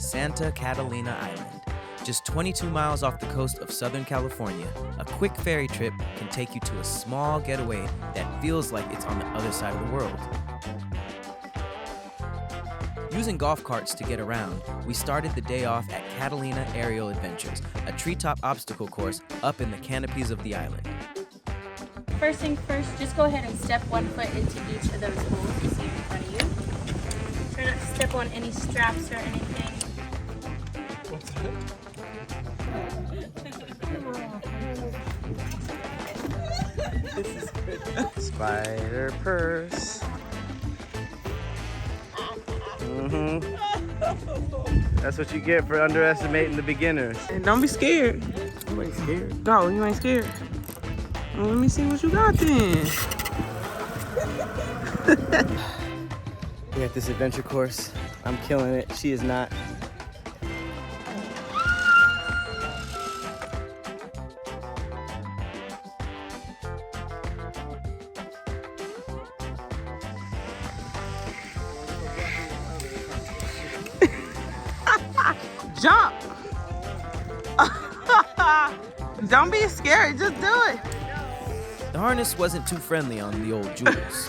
Santa Catalina Island. Just 22 miles off the coast of Southern California, a quick ferry trip can take you to a small getaway that feels like it's on the other side of the world. Using golf carts to get around, we started the day off at Catalina Aerial Adventures, a treetop obstacle course up in the canopies of the island. First thing first, just go ahead and step 1 foot into each of those holes you see in front of you. Try not to step on any straps or anything. What's that? This is good. Spider purse. That's what you get for underestimating the beginners. And don't be scared. You ain't scared. No, you ain't scared. Well, let me see what you got then. We're at this adventure course. I'm killing it. She is not. Jump. Don't be scared, just do it. The harness wasn't too friendly on the old Jules.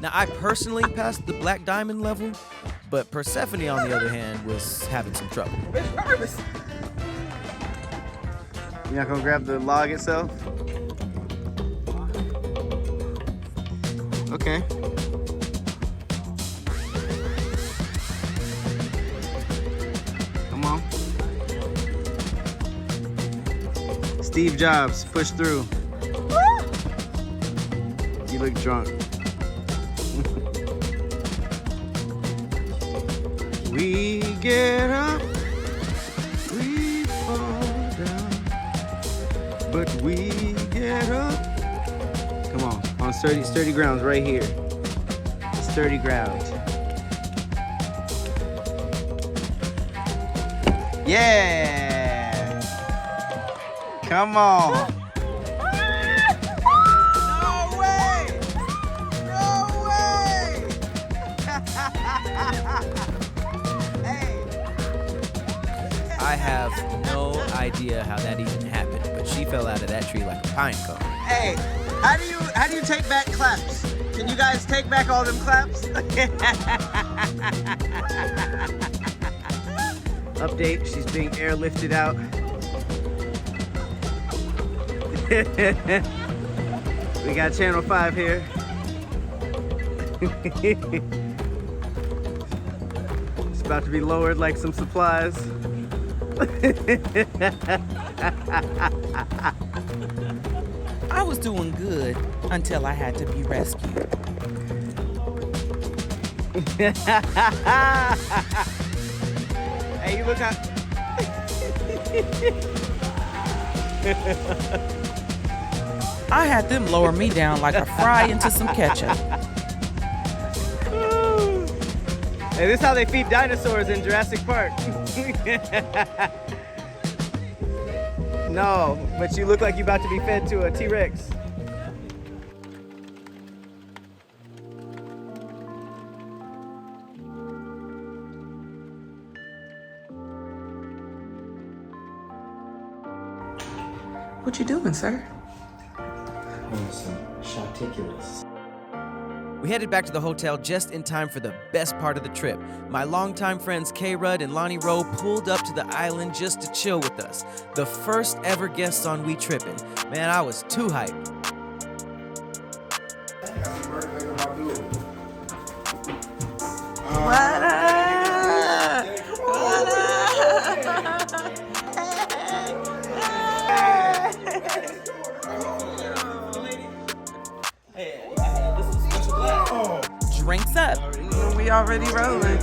Now, I personally passed the black diamond level, but Persephanii, on the other hand, was having some trouble. You're not gonna grab the log itself? Okay. Come on. Steve Jobs, push through. You look drunk. We get up, we fall down, but we get up. Come on sturdy grounds right here. Sturdy ground. Yeah! Come on. No way! No way! I have no idea how that even happened, but she fell out of that tree like a pine cone. Hey, how do you take back claps? Can you guys take back all them claps? Update, she's being airlifted out. We got Channel 5 here. It's about to be lowered like some supplies. I was doing good until I had to be rescued. Hey, you look how... I had them lower me down like a fry into some ketchup. Hey, this is how they feed dinosaurs in Jurassic Park. No, but you look like you're about to be fed to a T-Rex. What you doing, sir? Some shaticulus. We headed back to the hotel just in time for the best part of the trip. My longtime friends K.Rudd and Lonnie Ro pulled up to the island just to chill with us. The first ever guests on We Trippin'. Man, I was too hyped. What up? What up? Drinks up. We already rolling.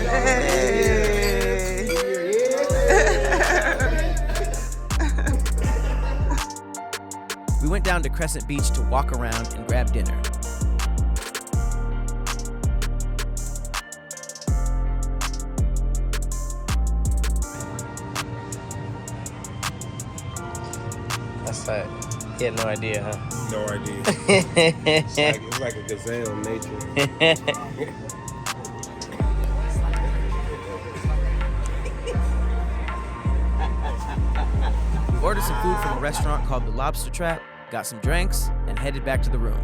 Hey. Crescent Beach to walk around and grab dinner. That's right. He had no idea, huh? No idea. It's like a gazelle in nature. We ordered some food from a restaurant called the Lobster Trap, got some drinks, and headed back to the room.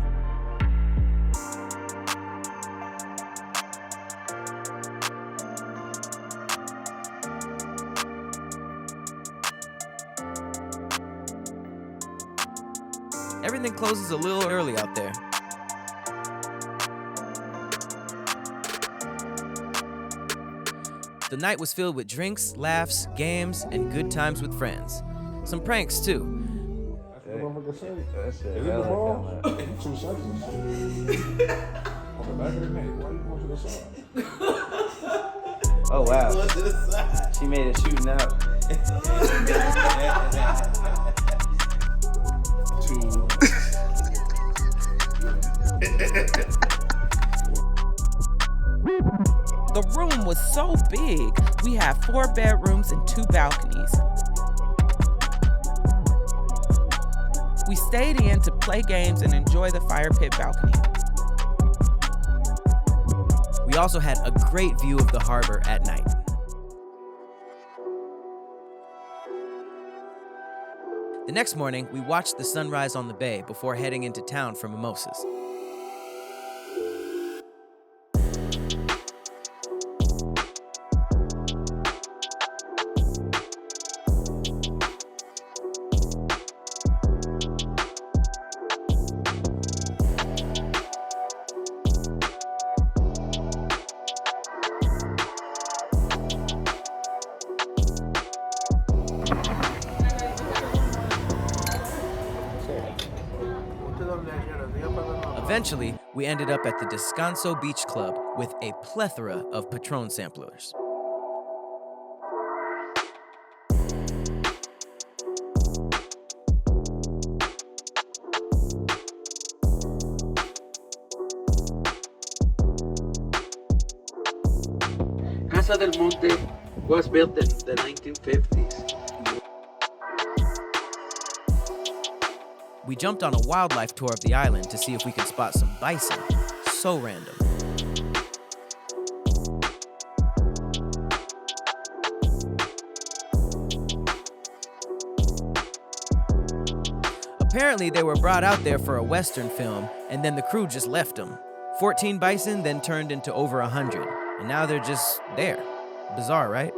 Everything closes a little early out there. The night was filled with drinks, laughs, games, and good times with friends. Some pranks, too. Oh, wow. She made it shooting out. The room was so big. We had 4 bedrooms and 2 balconies. We stayed in to play games and enjoy the fire pit balcony. We also had a great view of the harbor at night. The next morning, we watched the sunrise on the bay before heading into town for mimosas. Eventually, we ended up at the Descanso Beach Club with a plethora of Patron samplers. Casa del Monte was built in the 1950s. We jumped on a wildlife tour of the island to see if we could spot some bison. So random. Apparently, they were brought out there for a Western film, and then the crew just left them. 14 bison then turned into over 100, and now they're just there. Bizarre, right?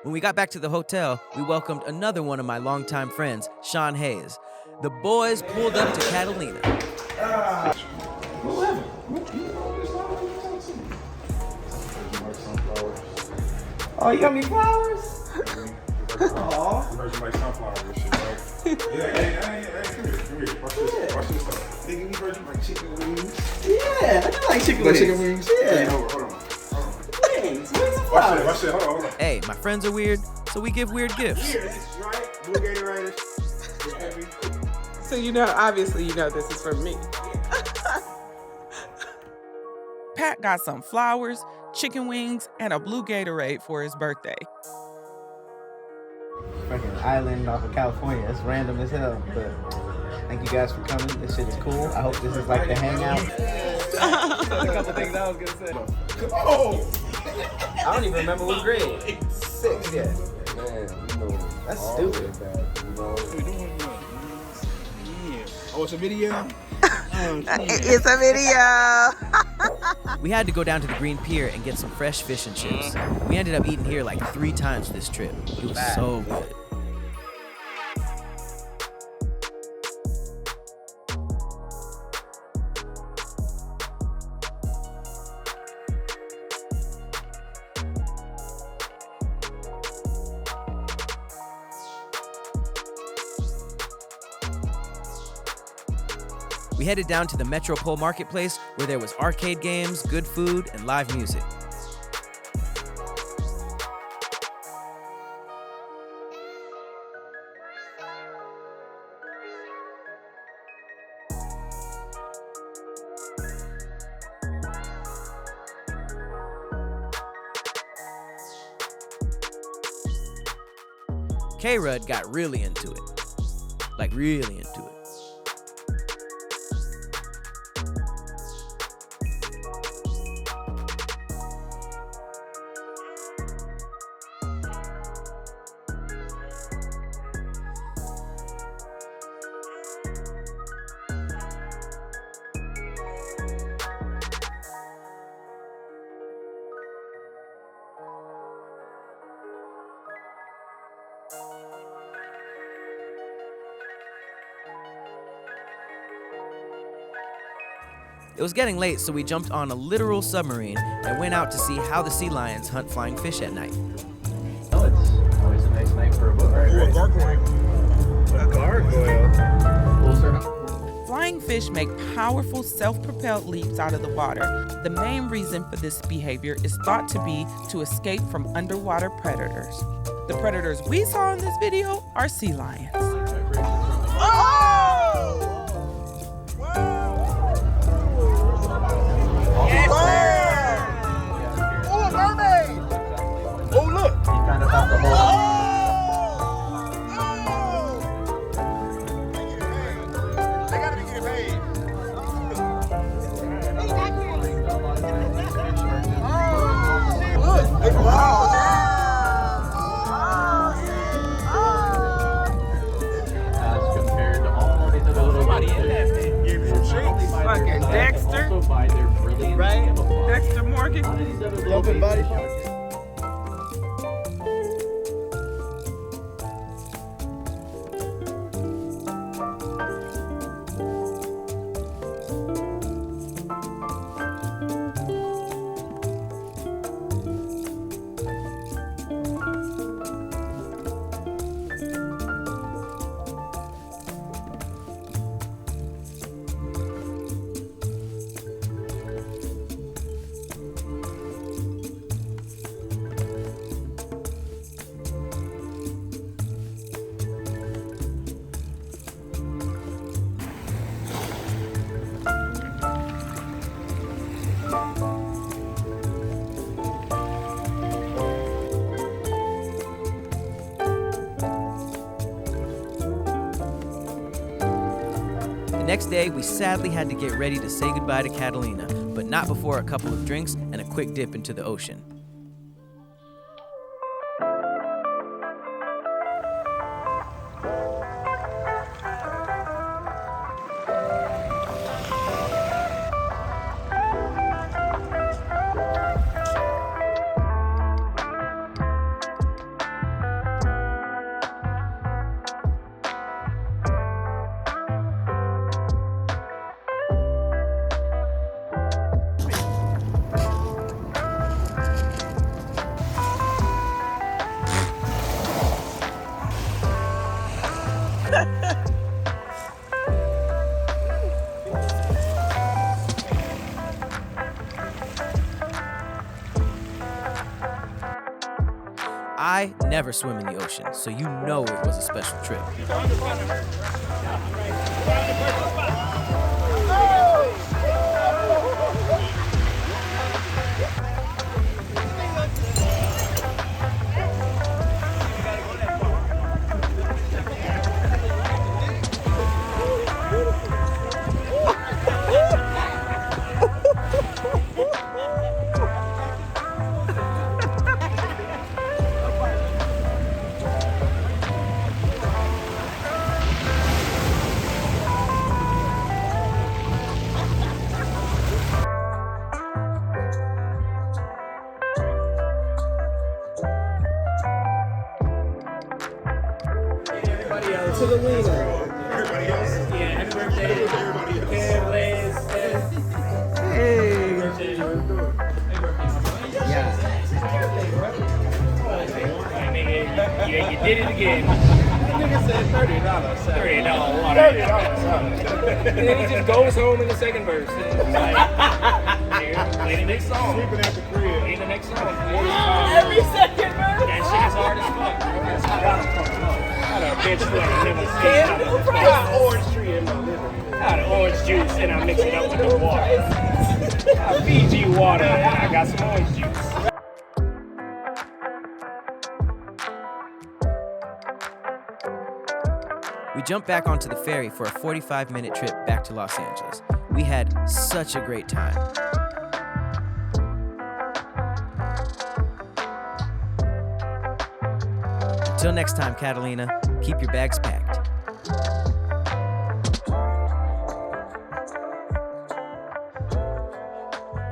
When we got back to the hotel, we welcomed another one of my longtime friends, Shon Hayes. The boys pulled up to Catalina. Oh, you got me flowers? Aw. Virgin like sunflower and shit, right? Yeah, come here. Watch this stuff. They give me virgin like chicken wings. Yeah, I do like chicken wings. Chicken wings? Yeah. Hold on. Wings and flowers. Watch it. Hold on. Hey, my friends are weird, so we give weird gifts. Here, this is right. Blue Gatorade. So obviously this is for me. Pat got some flowers, chicken wings, and a blue Gatorade for his birthday. Fucking island off of California. It's random as hell, but thank you guys for coming. This shit is cool. I hope this is like the hangout. There's a couple things I was gonna say. Oh! I don't even remember what grade. 6 yet. Man, That's stupid. Oh, it's a video? It's a video. We had to go down to the Green Pier and get some fresh fish and chips. We ended up eating here like 3 times this trip. It was so good. We headed down to the Metropole Marketplace where there was arcade games, good food, and live music. K.Rudd got really into it. Like really into it. It was getting late, so we jumped on a literal submarine and went out to see how the sea lions hunt flying fish at night. Oh, it's always a nice night for a boat ride. Ooh, a gargoyle. A gargoyle. Full circle. Flying fish make powerful self-propelled leaps out of the water. The main reason for this behavior is thought to be to escape from underwater predators. The predators we saw in this video are sea lions. Next day, we sadly had to get ready to say goodbye to Catalina, but not before a couple of drinks and a quick dip into the ocean. I never swim in the ocean, so you know it was a special trip. To the winner. Everybody else. Yeah, happy birthday. Everybody else. Hey. Yeah. You did it again. nigga said $30. $30 water. $30. And then he just goes home in the second verse. And it's like, here, play the next song. Sleeping at the crib. Play the next song. Every second verse. That shit is hard as fuck, bro. That's I got a bitch for a limousine. I got an orange tree in my living room. I got orange juice and I mix it up with the water. I got Fiji water and I got some orange juice. We jumped back onto the ferry for a 45-minute trip back to Los Angeles. We had such a great time. Until next time, Catalina, keep your bags packed.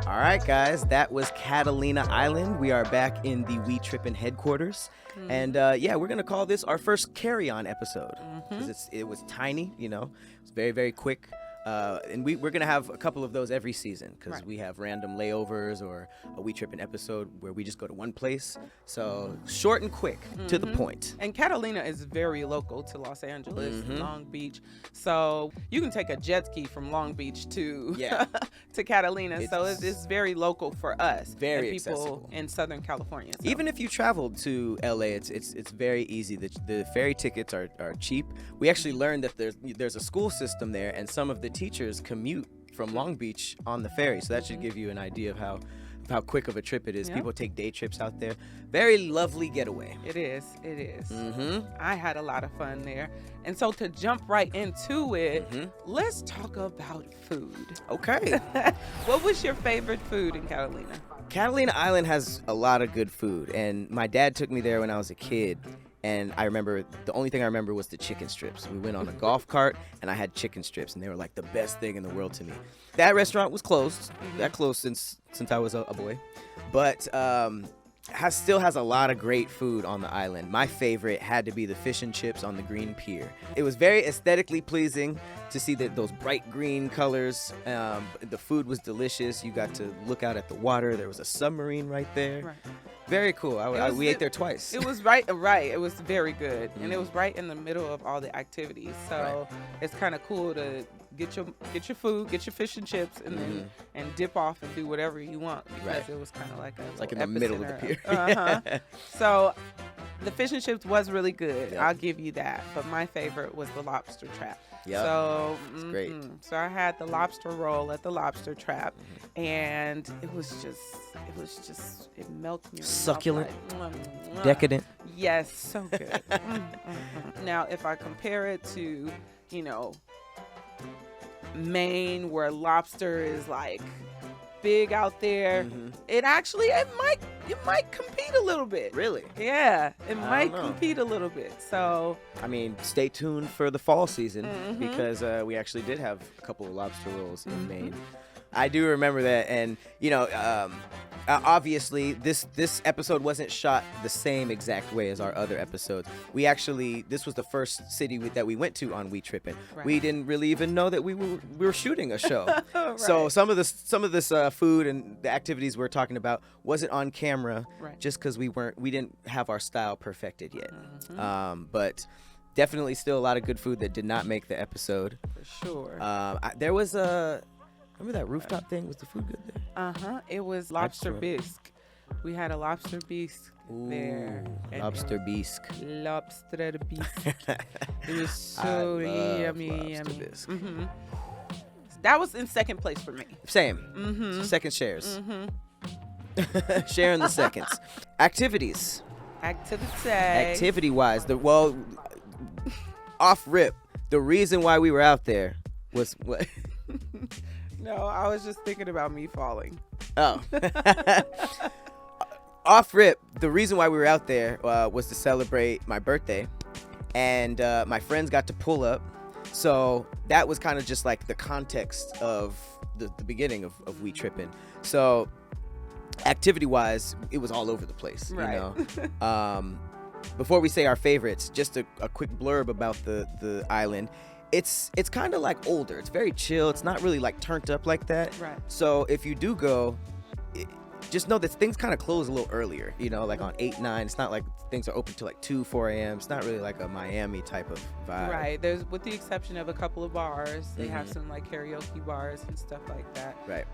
All right, guys, that was Catalina Island. We are back in the We Trippin Headquarters. And yeah, we're going to call this our first carry-on episode. Because it was tiny, you know. It was very, very quick. And we're going to have a couple of those every season because we have random layovers or a We Trippin' episode where we just go to one place. So short and quick, to the point. And Catalina is very local to Los Angeles, Long Beach. So you can take a jet ski from Long Beach to to Catalina. So it's very local for us. Very and people accessible. in Southern California. So. Even if you traveled to LA, it's very easy. The ferry tickets are cheap. We actually learned that there's a school system there, and some of the teachers commute from Long Beach on the ferry. So that should give you an idea of how quick of a trip it is. People take day trips out there. Very lovely getaway. It is. I had a lot of fun there. And so to jump right into it, let's talk about food. Okay. What was your favorite food in Catalina? Catalina Island has a lot of good food, and my dad took me there when I was a kid. And I remember, the only thing I remember was the chicken strips. We went on a golf cart, and I had chicken strips, and they were like the best thing in the world to me. That restaurant was closed. That closed since I was a boy. But still has a lot of great food on the island. My favorite had to be the fish and chips on the green pier. It was very aesthetically pleasing to see those bright green colors. The food was delicious. You got to look out at the water. There was a submarine right there. Right. Very cool. We ate there twice. It was right. It was very good, and it was right in the middle of all the activities. So it's kind of cool to get your food, get your fish and chips, and then and dip off and do whatever you want because it was kind of like in the middle of the pier. So the fish and chips was really good. I'll give you that. But my favorite was the lobster trap. Yeah, so it's great. So I had the lobster roll at the lobster trap, and it melted me. Succulent, like, decadent. Yes, so good. Now, if I compare it to, Maine, where lobster is like big out there, it might compete a little bit. Really? Yeah, it might compete a little bit. So I mean, stay tuned for the fall season because we actually did have a couple of lobster rolls in Maine. I do remember that, and obviously this episode wasn't shot the same exact way as our other episodes. This was the first city that we went to on We Trippin'. Right. We didn't really even know that we were shooting a show. Right. So some of this food and the activities we're talking about wasn't on camera just because we didn't have our style perfected yet. But definitely still a lot of good food that did not make the episode. For sure. There was remember that rooftop thing? Was the food good there? It was lobster bisque. We had a lobster bisque there. Lobster bisque. Lobster bisque. It was so yummy. That was in second place for me. Same. Second shares. Sharing the seconds. Activities. Activity-wise, off rip, the reason why we were out there was what? No, I was just thinking about me falling. Oh. Off rip, the reason why we were out there was to celebrate my birthday, and my friends got to pull up. So that was kind of just like the context of the beginning of We Trippin'. So activity-wise, it was all over the place, you know. Before we say our favorites, just a quick blurb about the island. It's kind of like older. It's very chill. It's not really like turned up like that. Right. So if you do go, just know that things kind of close a little earlier, like on 8, 9. It's not like things are open till like 2, 4 a.m. It's not really like a Miami type of vibe. Right. There's, with the exception of a couple of bars, they have some like karaoke bars and stuff like that. Right.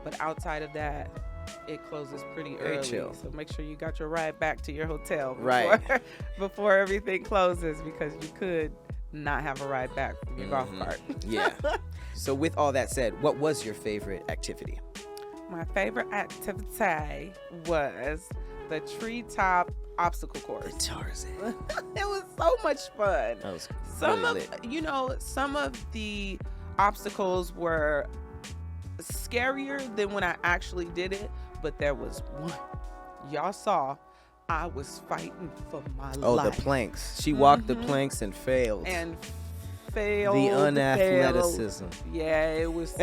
But outside of that, it closes pretty Very early. chill. So make sure you got your ride back to your hotel before, Right. before everything closes, because you could not have a ride back from your golf cart. Yeah. So with all that said, what was your favorite activity? My favorite activity was the treetop obstacle course. Tarzan. It was so much fun. That was Some really of lit. some of the obstacles were scarier than when I actually did it, but there was one y'all saw. I was fighting for my life. The planks. She walked the planks and failed. And failed. The unathleticism. Yeah, it was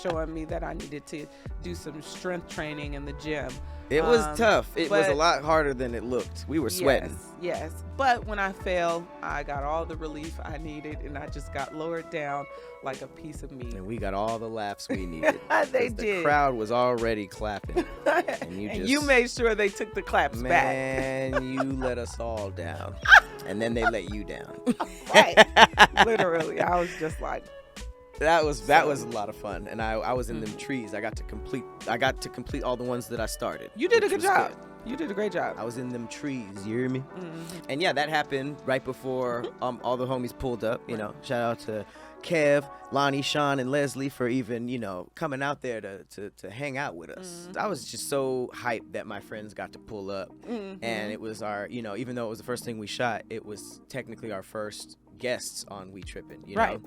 showing me that I needed to do some strength training in the gym. It was tough. It was a but- lot harder than it looked. We were sweating. Yes. But when I fell, I got all the relief I needed, and I just got lowered down like a piece of meat. And we got all the laughs we needed. They 'Cause did. The crowd was already clapping. And You made sure they took the claps back. Man, you let us all down. And then they let you down. Right. Literally. I was just like, That was a lot of fun. And I was in them trees. I got to complete all the ones that I started. you did a which good was job. good. You did a great job. I was in them trees, you hear me? And yeah, that happened right before all the homies pulled up. You know, shout out to Kev, Lonnie, Shon, and Leslie for even, coming out there to hang out with us. I was just so hyped that my friends got to pull up. And it was our, even though it was the first thing we shot, it was technically our first guests on We Trippin', you know? Right.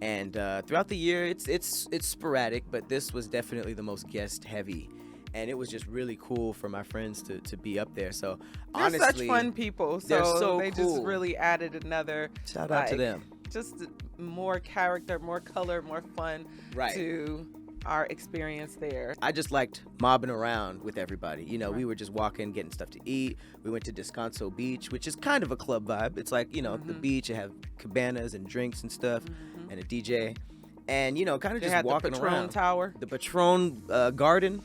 And throughout the year, it's sporadic, but this was definitely the most guest heavy. And it was just really cool for my friends to be up there. So They're honestly, such fun people. they're so they cool. just really added another Shout out to them. Just more character, more color, more fun Right. to our experience there. I just liked mobbing around with everybody. We were just walking, getting stuff to eat. We went to Descanso Beach, which is kind of a club vibe. It's like, the beach. You have cabanas and drinks and stuff and a DJ. And, kind of They just had walking the Patron around. Tower. The Patron garden.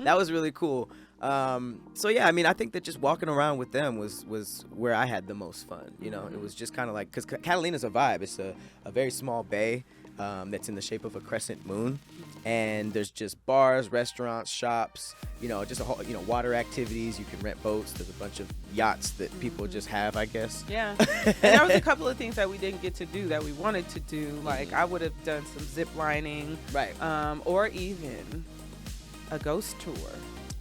That was really cool. So, yeah, I mean, I think that just walking around with them was where I had the most fun. It was just kind of like, because Catalina's a vibe. It's a very small bay that's in the shape of a crescent moon. And there's just bars, restaurants, shops, just a whole, water activities. You can rent boats. There's a bunch of yachts that people just have, I guess. Yeah. And there was a couple of things that we didn't get to do that we wanted to do. Like I would have done some zip lining. Right. Or even a ghost tour.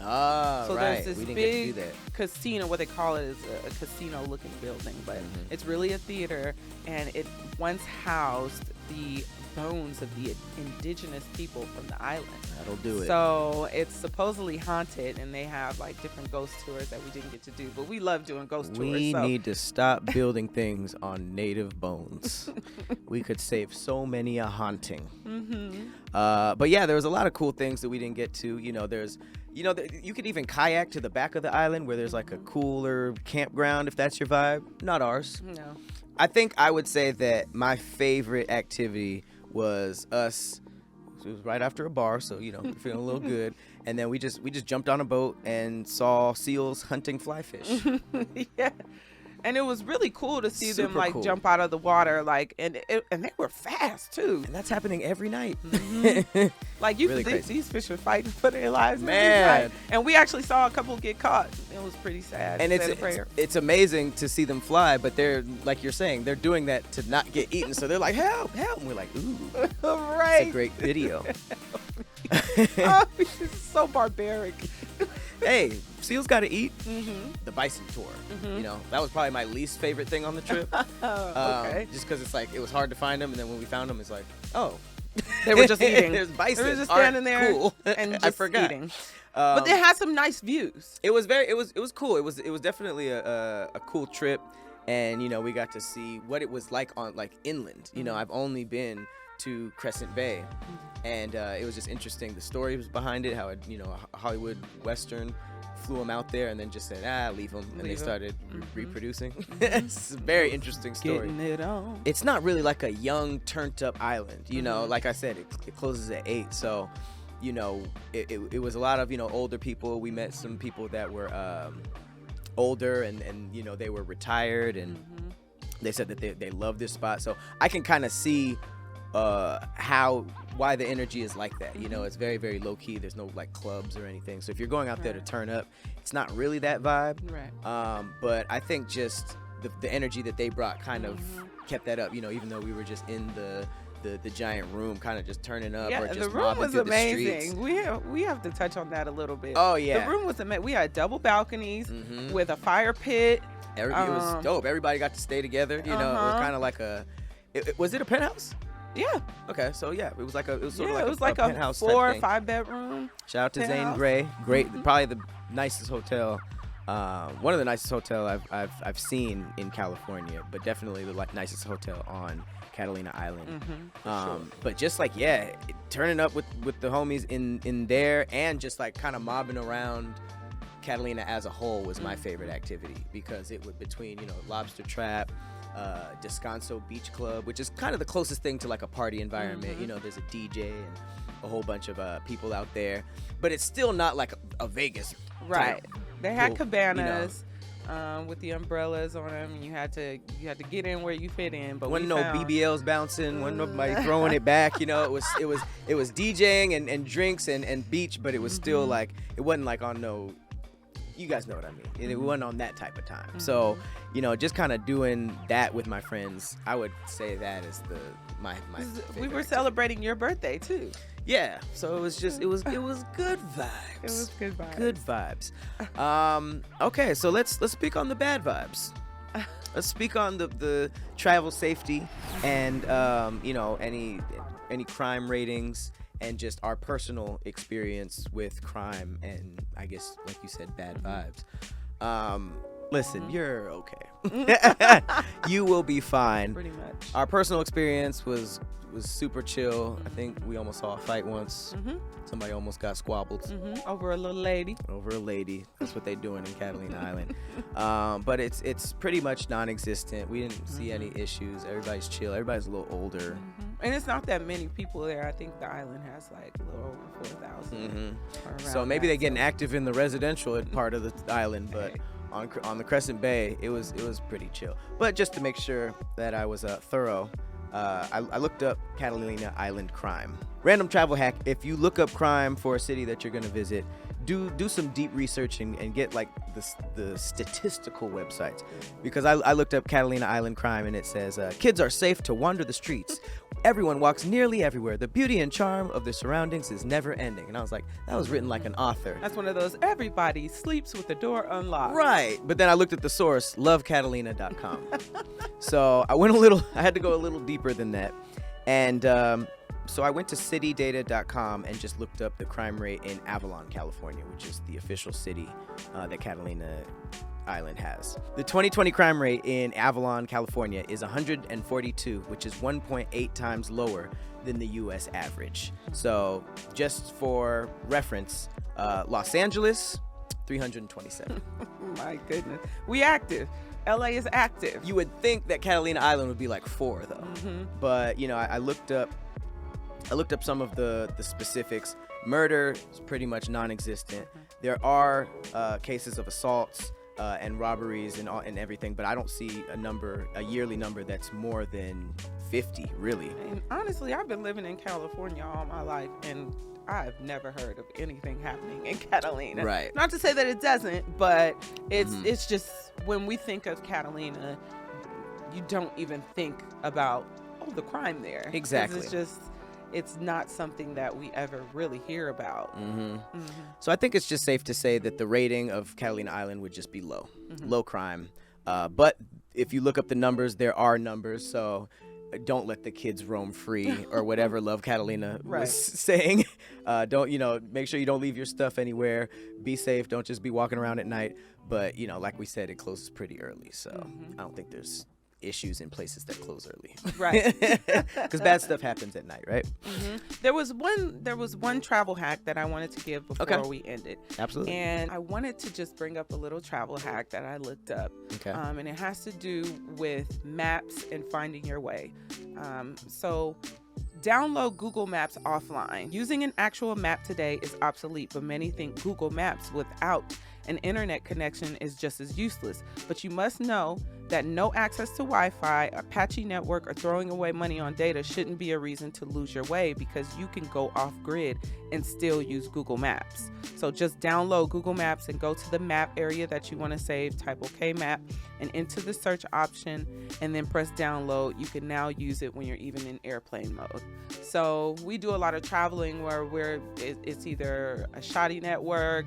Oh, So right. there's this We didn't big get to do that. casino, what they call it is a casino looking building, but it's really a theater, and it once housed the bones of the indigenous people from the island. That'll do it. So it's supposedly haunted, and they have like different ghost tours that we didn't get to do, but we love doing ghost tours. We So need to stop building things on native bones. We could save so many a haunting. But yeah, there was a lot of cool things that we didn't get to. You could even kayak to the back of the island where there's like a cooler campground if that's your vibe. Not ours. No. I think I would say that my favorite activity was us. It was right after a bar, so we're feeling a little good. And then we just jumped on a boat and saw seals hunting fly fish. Yeah. And it was really cool to see them Super like cool. jump out of the water, like, and they were fast too. And that's happening every night. Like Really crazy. these fish are fighting for their lives, every Man. night. And we actually saw a couple get caught. It was pretty sad. And Said a prayer. it's amazing to see them fly, but they're, like you're saying, they're doing that to not get eaten. So they're like, help, help. And we're like, ooh, Right. it's a great video. Oh, this is so barbaric. Hey, seals got to eat. The bison tour. That was probably my least favorite thing on the trip. Okay. Just because it's like, it was hard to find them. And then when we found them, it's like, oh. They were just eating. There's bison. They were just All right, standing there cool. and just I forgot. eating. But they had some nice views. It was cool. It was definitely a cool trip, and we got to see what it was like on inland. I've only been to Crescent Bay, and it was just interesting. The story was behind it, how a Hollywood Western flew them out there and then just said, leave them, and they started reproducing. It's a very interesting story. Getting it on. It's not really like a young, turned up island. Like I said, it closes at 8, so it was a lot of older people. We met some people that were older and you know, they were retired, and they said that they love this spot. So I can kind of see why the energy is like that. You know, it's very, very low key. There's no like clubs or anything. So if you're going out there to turn up, it's not really that vibe. Right. But I think just the energy that they brought kind of kept that up. You know, even though we were just in the giant room, kind of just turning up, or just the room was through amazing. The streets. We have to touch on that a little bit. Oh yeah, the room was amazing. We had double balconies with a fire pit. It was dope. Everybody got to stay together. You know, it was kind of like was it a penthouse? Yeah. Okay, so yeah, it was like it was sort it of was like like a penthouse 4 or type 5 bedroom. Shout out to Zane penthouse. Gray, great, probably the nicest hotel. One of the nicest hotel I've seen in California, but definitely the nicest hotel on Catalina Island. But just like turning up with the homies in there, and just like kind of mobbing around Catalina as a whole was my favorite activity, because it was between, you know, Lobster Trap, Descanso Beach Club, which is kind of the closest thing to like a party environment. You know, there's a DJ and a whole bunch of people out there, but it's still not like a Vegas. Right. They had Cool, cabanas with the umbrellas on them, and you had to get in where you fit in. But wasn't no BBLs bouncing, wasn't nobody throwing it back. You know, it was DJing and drinks and beach, but it was still like, it wasn't like on no. You guys know what I mean. It wasn't on that type of time. So, you know, just kind of doing that with my friends, I would say that is my we were celebrating your birthday too. Yeah. So it was just it was good vibes. It was good vibes. Good vibes. Okay, so let's speak on the bad vibes. Let's speak on the travel safety and you know, any crime ratings, and just our personal experience with crime, and I guess, like you said, bad vibes. Listen, you're okay. You will be fine. Pretty much. Our personal experience was super chill. I think we almost saw a fight once. Somebody almost got squabbled. Over a little lady. Over a lady. That's what they're doing in Catalina Island. But it's pretty much non-existent. We didn't see any issues. Everybody's chill. Everybody's a little older. And it's not that many people there. I think the island has like a little over 4,000. So maybe they're getting active in the residential part of the island, but on the Crescent Bay, it was pretty chill. But just to make sure that I was thorough, I looked up Catalina Island crime. Random travel hack: if you look up crime for a city that you're going to visit, do some deep research and get like the statistical websites, because I looked up Catalina Island crime, and it says kids are safe to wander the streets. Everyone walks nearly everywhere. The beauty and charm of the surroundings is never ending. And I was like, that was written like an author. That's one of those, everybody sleeps with the door unlocked. Right. But then I looked at the source, lovecatalina.com. So I had to go a little deeper than that. And so I went to citydata.com and just looked up the crime rate in Avalon, California, which is the official city that Catalina Island has. The 2020 crime rate in Avalon, California is 142, which is 1.8 times lower than the U.S. average. So just for reference, Los Angeles, 327. My goodness. We active. LA is active. You would think that Catalina Island would be like 4 though. But you know, I looked up some of the specifics. Murder is pretty much non-existent. There are cases of assaults and robberies and everything, but I don't see a yearly number that's more than 50, really. And honestly, I've been living in California all my life, and I've never heard of anything happening in Catalina. Right. Not to say that it doesn't, but it's just, when we think of Catalina, you don't even think about the crime there. Exactly. It's not something that we ever really hear about. So I think it's just safe to say that the rating of Catalina Island would just be low crime. But if you look up the numbers, there are numbers. So don't let the kids roam free, or whatever Love Catalina was saying. Make sure you don't leave your stuff anywhere. Be safe. Don't just be walking around at night. But, you know, like we said, it closes pretty early. So I don't think there's issues in places that close early. Right. Because bad stuff happens at night, right? There was one travel hack that I wanted to give before we ended. Absolutely. And I wanted to just bring up a little travel hack that I looked up. Okay. And it has to do with maps and finding your way. So Download Google Maps offline. Using an actual map today is obsolete, but many think Google Maps without an internet connection is just as useless. But you must know that no access to Wi-Fi, a patchy network, or throwing away money on data shouldn't be a reason to lose your way, because you can go off grid and still use Google Maps. So just download Google Maps and go to the map area that you want to save, type OK Map, and into the search option, and then press download. You can now use it when you're even in airplane mode. So we do a lot of traveling where it's either a shoddy network,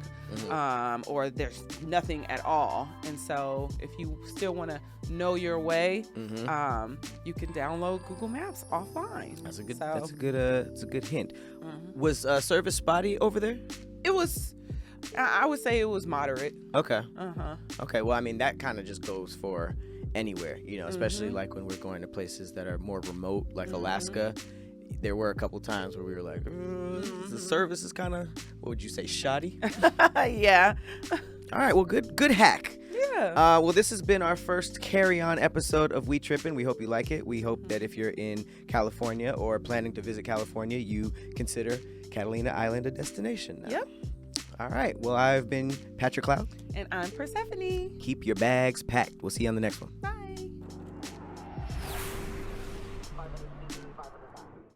or there's nothing at all. And so if you still want to know your way, you can download Google Maps offline. That's a good hint. Was service spotty over there? It was, I would say it was moderate. Okay. Okay, well, I mean, that kind of just goes for anywhere, especially like when we're going to places that are more remote, like Alaska. There were a couple times where we were like, the service is kind of, what would you say, shoddy? Yeah. All right, well, good hack. Yeah. Well, this has been our first carry-on episode of We Trippin'. We hope you like it. We hope that if you're in California or planning to visit California, you consider Catalina Island a destination now. Yep. All right. Well, I've been Patrick Cloud. And I'm Persephanie. Keep your bags packed. We'll see you on the next one. Bye.